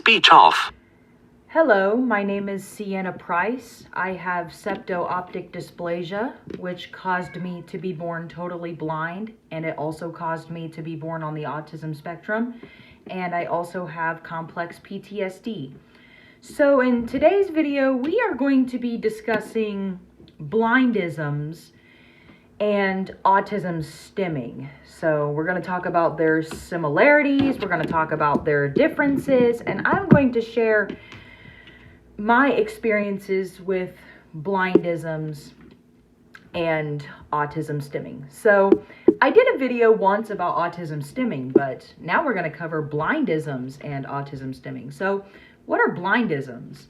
speech off. Hello, my name is Sienna Price. I have septo-optic dysplasia, which caused me to be born totally blind, and it also caused me to be born on the autism spectrum, and I also have complex PTSD. So in today's video, we are going to be discussing blindisms and autism stimming. So we're going to talk about their similarities, we're going to talk about their differences, and I'm going to share my experiences with blindisms and autism stimming. So I did a video once about autism stimming, but now we're going to cover blindisms and autism stimming. So what are blindisms?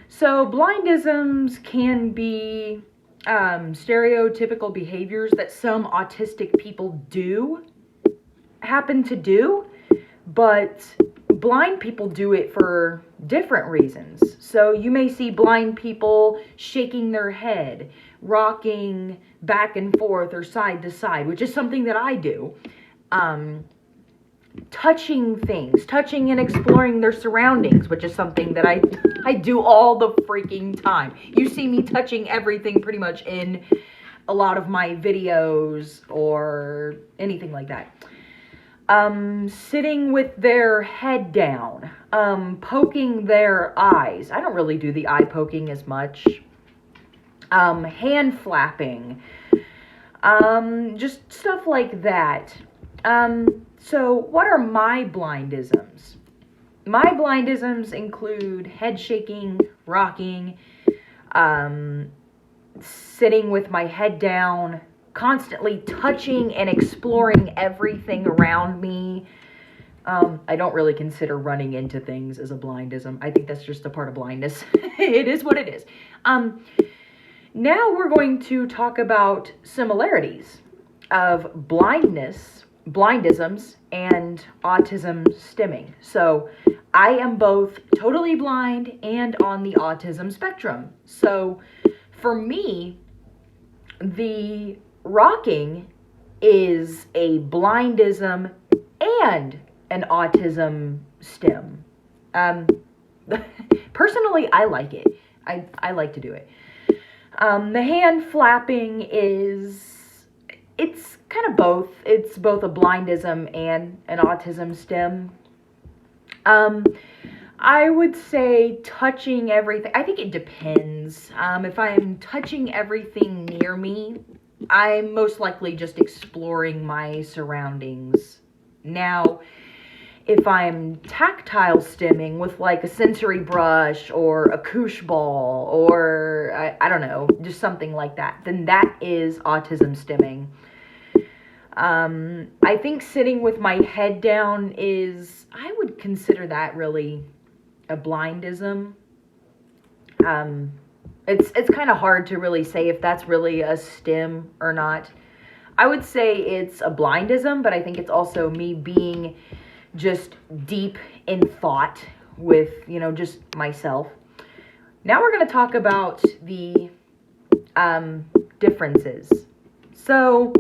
So blindisms can be stereotypical behaviors that some autistic people happen to do, but blind people do it for different reasons. So you may see blind people shaking their head, rocking back and forth or side to side, which is something that I do. Touching things, touching and exploring their surroundings, which is something that I do all the freaking time. You see me touching everything pretty much in a lot of my videos or anything like that. Sitting with their head down, poking their eyes. I don't really do the eye poking as much. Hand flapping, just stuff like that. So what are my blindisms? My blindisms include head shaking, rocking, sitting with my head down, constantly touching and exploring everything around me. I don't really consider running into things as a blindism. I think that's just a part of blindness. It is what it is. Now we're going to talk about similarities of blindisms and autism stimming. So I am both totally blind and on the autism spectrum. So for me, the rocking is a blindism and an autism stim. Personally, I like it. I like to do it. The hand flapping it's kind of both. It's both a blindism and an autism stim. I would say touching everything. I think it depends. If I'm touching everything near me, I'm most likely just exploring my surroundings. Now, if I'm tactile stimming with like a sensory brush or a koosh ball or I don't know, just something like that, then that is autism stimming. I think sitting with my head down I would consider that really a blindism. It's kind of hard to really say if that's really a stim or not. I would say it's a blindism, but I think it's also me being just deep in thought with, just myself. Now we're going to talk about the differences. So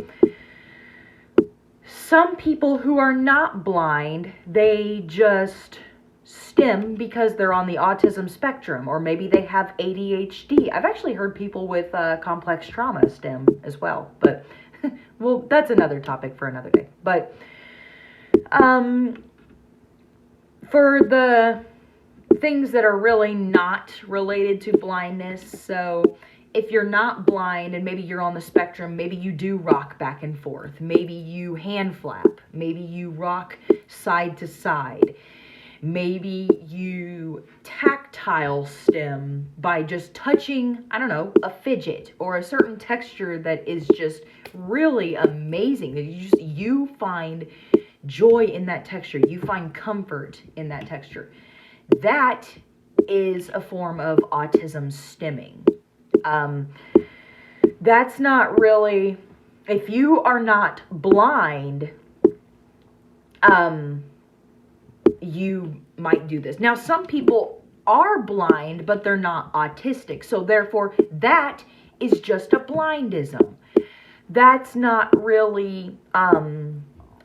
some people who are not blind, they just stim because they're on the autism spectrum, or maybe they have ADHD. I've actually heard people with complex trauma stim as well, but well, that's another topic for another day. But for the things that are really not related to blindness, so if you're not blind and maybe you're on the spectrum, maybe you do rock back and forth, maybe you hand flap, maybe you rock side to side, maybe you tactile stim by just touching, I don't know, a fidget or a certain texture that is just really amazing. That you find joy in that texture. You find comfort in that texture. That is a form of autism stimming. That's not really, if you are not blind, you might do this. Now, some people are blind, but they're not autistic. So therefore, that is just a blindism. That's not really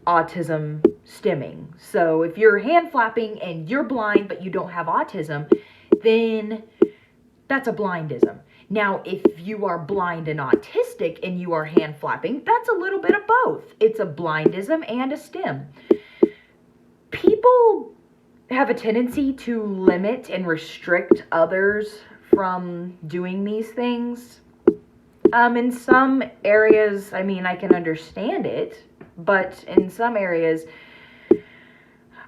autism stimming. So if you're hand flapping and you're blind but you don't have autism, then that's a blindism. Now, if you are blind and autistic and you are hand flapping, that's a little bit of both. It's a blindism and a stim. People have a tendency to limit and restrict others from doing these things. In some areas, I mean, I can understand it, but in some areas,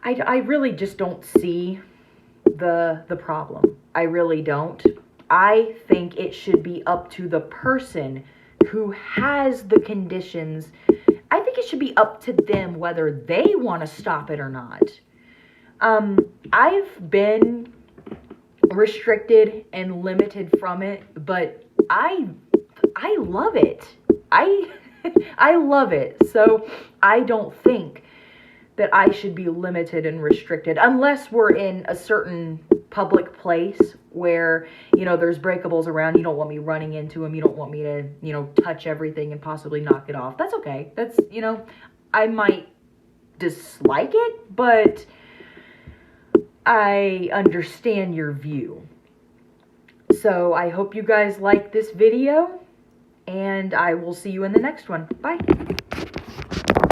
I really just don't see the problem. I really don't. I think it should be up to the person who has the conditions. I think it should be up to them whether they want to stop it or not. I've been restricted and limited from it, but I love it. I love it. So I don't think that I should be limited and restricted unless we're in a certain public place where, you know, there's breakables around. You don't want me running into them. You don't want me to, you know, touch everything and possibly knock it off. That's okay. That's, you know, I might dislike it, but I understand your view. So I hope you guys like this video, and I will see you in the next one. Bye.